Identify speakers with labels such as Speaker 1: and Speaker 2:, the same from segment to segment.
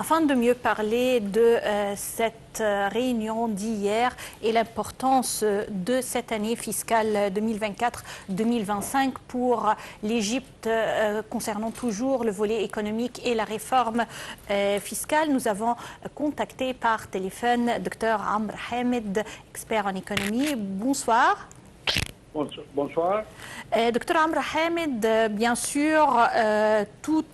Speaker 1: Afin de mieux parler de cette réunion d'hier et l'importance de cette année fiscale 2024-2025 pour l'Égypte concernant toujours le volet économique et la réforme fiscale, nous avons contacté par téléphone Dr Amr Hamed, expert en économie. Bonsoir.
Speaker 2: Bonsoir.
Speaker 1: Dr Amr Hamed, bien sûr, toute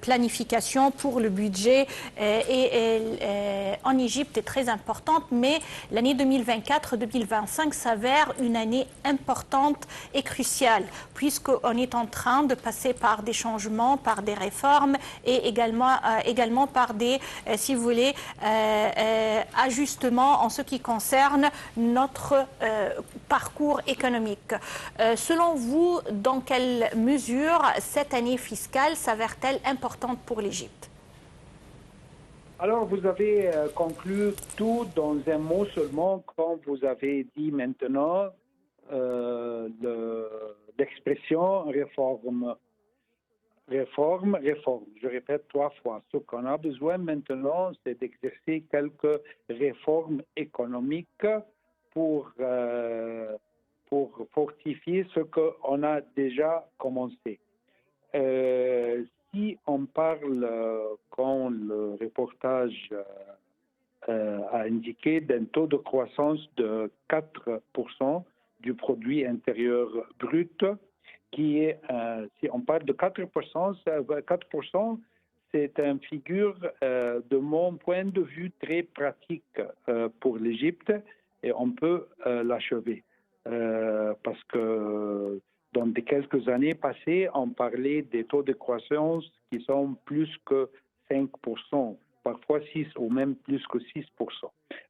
Speaker 1: planification pour le budget en Égypte est très importante, mais l'année 2024-2025 s'avère une année importante et cruciale, puisqu'on est en train de passer par des changements, par des réformes et également par des, si vous voulez, ajustements en ce qui concerne notre parcours économique. Selon vous, dans quelle mesure cette année fiscale s'avère-t-elle importante pour l'Égypte?
Speaker 2: Alors, vous avez conclu tout dans un mot seulement quand vous avez dit maintenant l'expression réforme. Réforme. Je répète 3 fois. Ce qu'on a besoin maintenant, c'est d'exercer quelques réformes économiques pour fortifier ce qu'on a déjà commencé. Si on parle, quand le reportage a indiqué, d'un taux de croissance de 4% du produit intérieur brut, qui est, si on parle de 4%, c'est une figure, de mon point de vue, très pratique pour l'Égypte, et on peut l'achever. Parce que dans quelques années passées, on parlait des taux de croissance qui sont plus que 5%, parfois 6 ou même plus que 6%.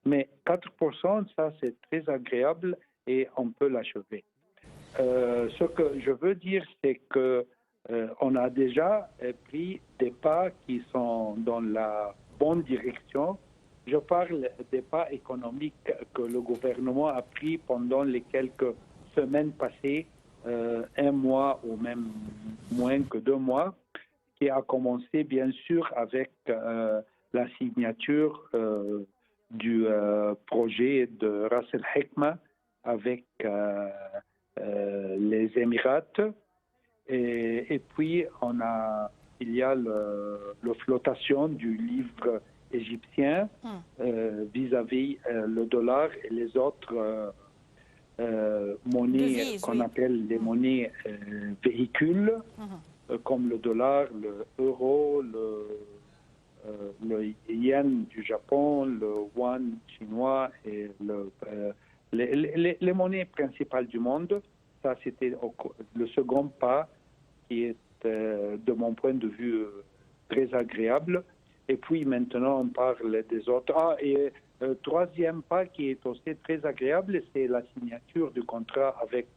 Speaker 2: Mais 4%, ça c'est très agréable et on peut l'achever. Ce que je veux dire, c'est que on a déjà pris des pas qui sont dans la bonne direction. Je parle des pas économiques que le gouvernement a pris pendant les quelques semaines passées, 1 mois ou même moins que 2 mois, qui a commencé bien sûr avec la signature du projet de Ras El Hekma avec les Émirats. Et puis il y a la flottation du livre égyptien vis-à-vis le dollar et les autres monnaies qu'on appelle les monnaies véhicules, comme le dollar, l'euro, le yen du Japon, le yuan chinois et les monnaies principales du monde. Ça, c'était le second pas qui est, de mon point de vue, très agréable. Et puis maintenant, on parle des autres. Et troisième pas qui est aussi très agréable, c'est la signature du contrat avec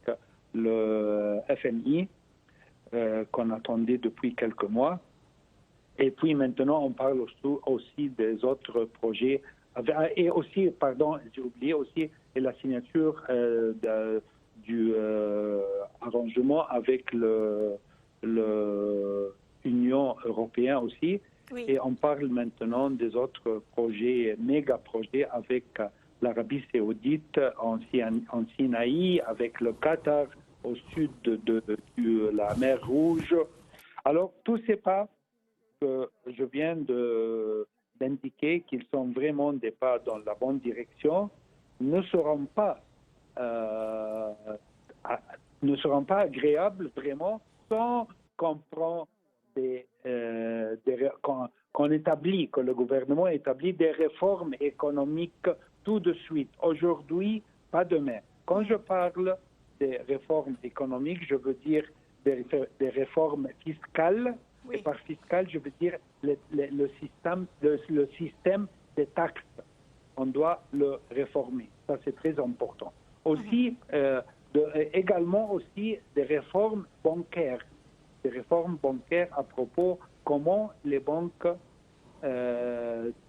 Speaker 2: le FMI qu'on attendait depuis quelques mois. Et puis maintenant, on parle aussi des autres projets. Et aussi, pardon, j'ai oublié aussi la signature du arrangement avec l'Union européenne aussi. Oui. Et on parle maintenant des autres projets, méga-projets avec l'Arabie saoudite en Sinaï, avec le Qatar au sud de la mer Rouge. Alors, tous ces pas que je viens d'indiquer, qu'ils sont vraiment des pas dans la bonne direction, ne seront pas agréables vraiment sans qu'on prend qu'on établit, que le gouvernement établit des réformes économiques tout de suite, aujourd'hui, pas demain. Quand je parle des réformes économiques, je veux dire des réformes fiscales. Oui. Et par fiscal, je veux dire le système des taxes. On doit le réformer. Ça, c'est très important. Aussi, également aussi des réformes bancaires. Des réformes bancaires à propos comment les banques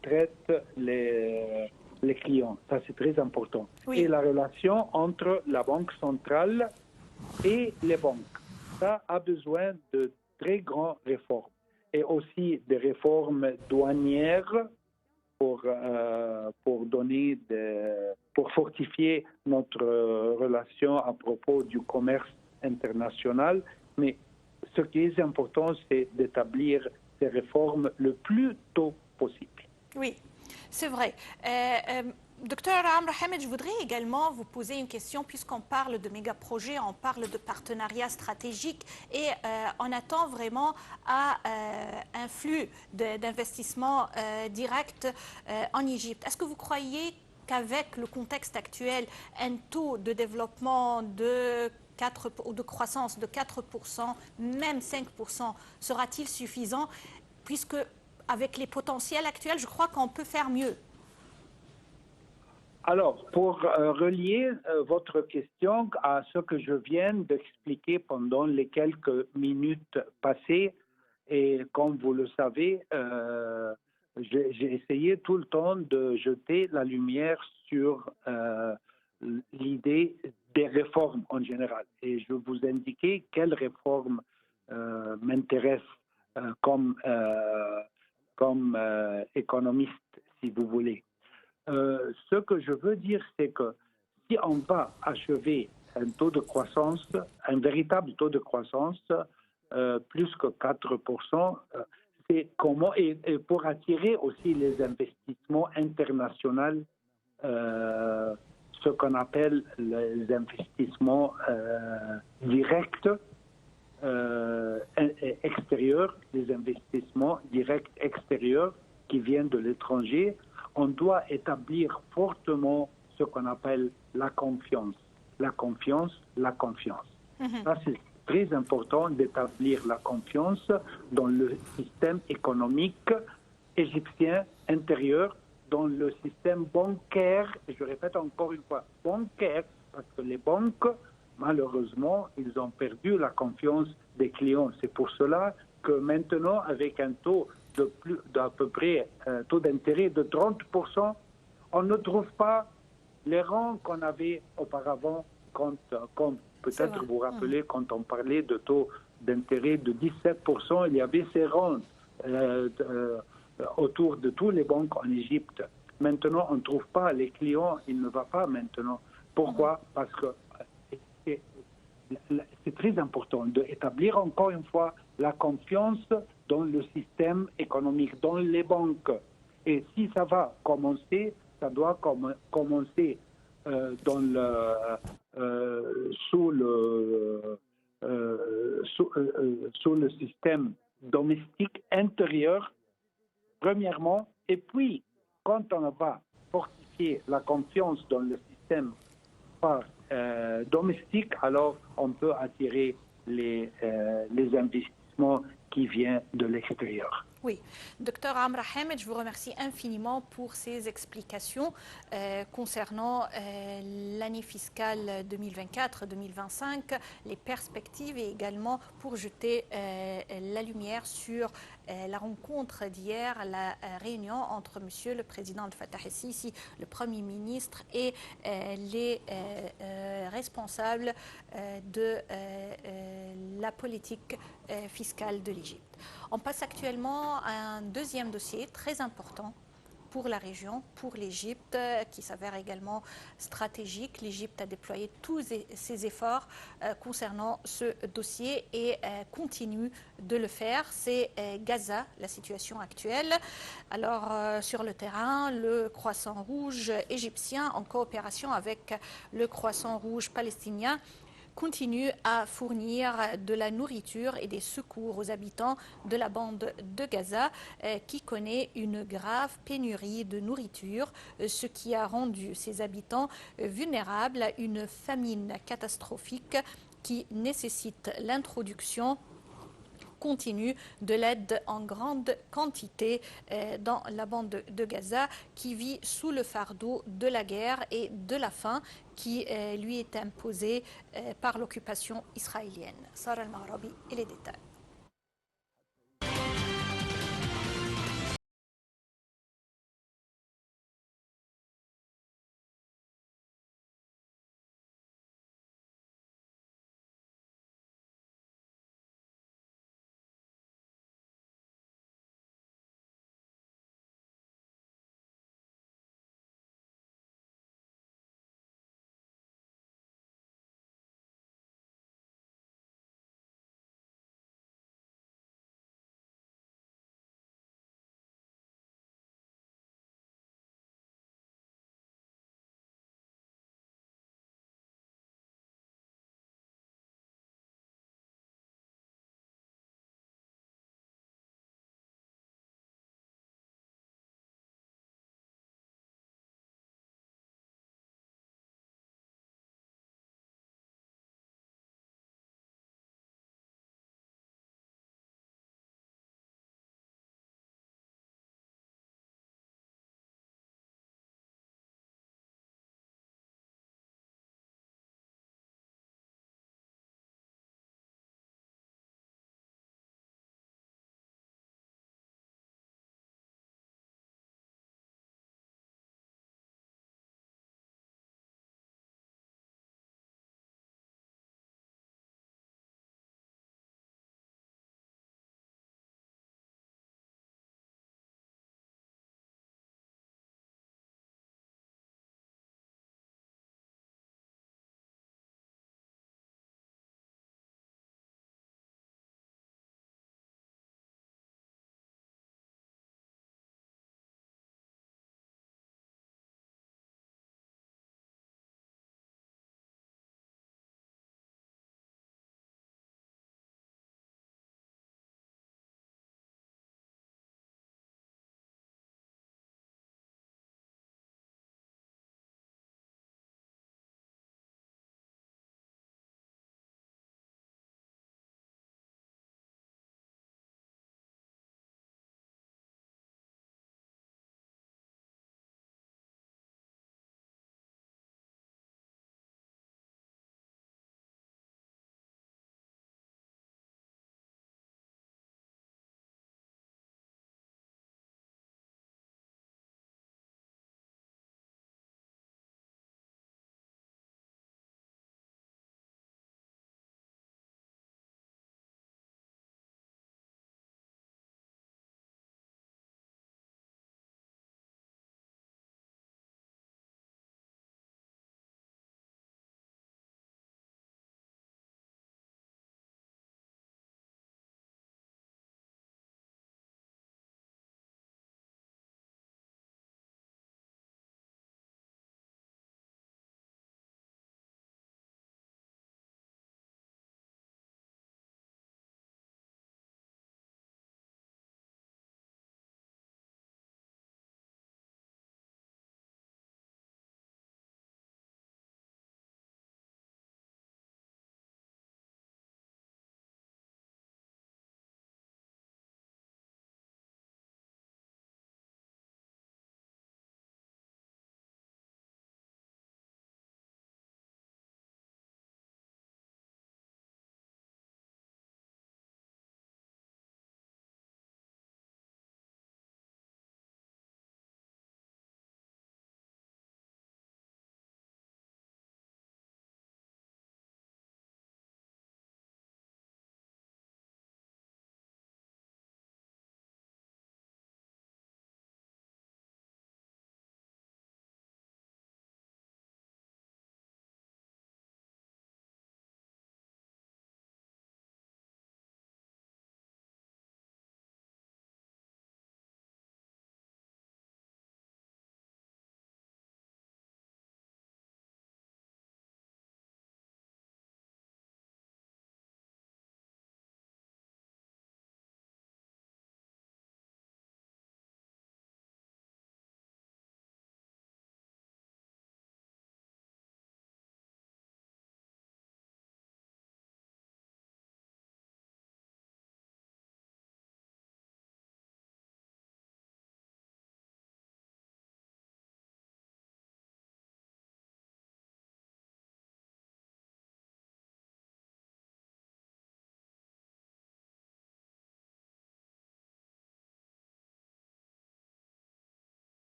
Speaker 2: traitent les clients. Ça, c'est très important. Oui. Et la relation entre la Banque centrale et les banques. Ça a besoin de très grandes réformes. et aussi des réformes douanières pour fortifier notre relation à propos du commerce international. Mais ce qui est important, c'est d'établir ces réformes le plus tôt possible.
Speaker 1: Oui, c'est vrai. Docteur Amr Hamed, je voudrais également vous poser une question, puisqu'on parle de méga-projets, on parle de partenariats stratégiques et on attend vraiment à un flux d'investissements directs en Égypte. Est-ce que vous croyez qu'avec le contexte actuel, un taux de développement de croissance de 4%, même 5%, sera-t-il suffisant, puisque avec les potentiels actuels, je crois qu'on peut faire mieux?
Speaker 2: Alors, pour relier votre question à ce que je viens d'expliquer pendant les quelques minutes passées, et comme vous le savez, j'ai essayé tout le temps de jeter la lumière sur l'idée des réformes en général. Et je vous indiquais quelles réformes m'intéressent comme économiste, si vous voulez. Ce que je veux dire, c'est que si on va achever un taux de croissance, un véritable taux de croissance, plus que 4%, c'est comment, et pour attirer aussi les investissements internationaux, ce qu'on appelle les investissements directs extérieurs, les investissements directs extérieurs qui viennent de l'étranger, on doit établir fortement ce qu'on appelle la confiance. La confiance, la confiance. Ça, c'est très important d'établir la confiance dans le système économique égyptien intérieur, dans le système bancaire, et je répète encore une fois, bancaire, parce que les banques, malheureusement, ils ont perdu la confiance des clients. C'est pour cela que maintenant, avec un taux d'à peu près taux d'intérêt de 30%, on ne trouve pas les rangs qu'on avait auparavant, comme peut-être vous vous rappelez, quand on parlait de taux d'intérêt de 17%, il y avait ces rangs autour de tous les banques en Égypte. Maintenant, on ne trouve pas les clients, ils ne vont pas maintenant. Pourquoi? Parce que c'est très important d'établir encore une fois la confiance dans le système économique, dans les banques. Et si ça va commencer, ça doit commencer sous le système domestique intérieur, premièrement, et puis quand on va fortifier la confiance dans le système domestique, alors on peut attirer les investissements qui viennent de l'extérieur.
Speaker 1: Oui, docteur Amr Hamed, je vous remercie infiniment pour ces explications concernant l'année fiscale 2024-2025, les perspectives et également pour jeter la lumière sur la rencontre d'hier, la réunion entre Monsieur le Président Al-Fattah el-Sisi, le Premier ministre et les responsables de la politique fiscale de l'Égypte. On passe actuellement à un deuxième dossier très important pour la région, pour l'Égypte, qui s'avère également stratégique. L'Égypte a déployé tous ses efforts concernant ce dossier et continue de le faire. C'est Gaza, la situation actuelle. Alors, sur le terrain, le Croissant Rouge égyptien, en coopération avec le Croissant Rouge palestinien, continue à fournir de la nourriture et des secours aux habitants de la bande de Gaza qui connaît une grave pénurie de nourriture, ce qui a rendu ses habitants vulnérables à une famine catastrophique qui nécessite l'introduction continue de l'aide en grande quantité dans la bande de Gaza qui vit sous le fardeau de la guerre et de la faim qui lui est imposée par l'occupation israélienne. Sarah Al-Mahrabi et les détails.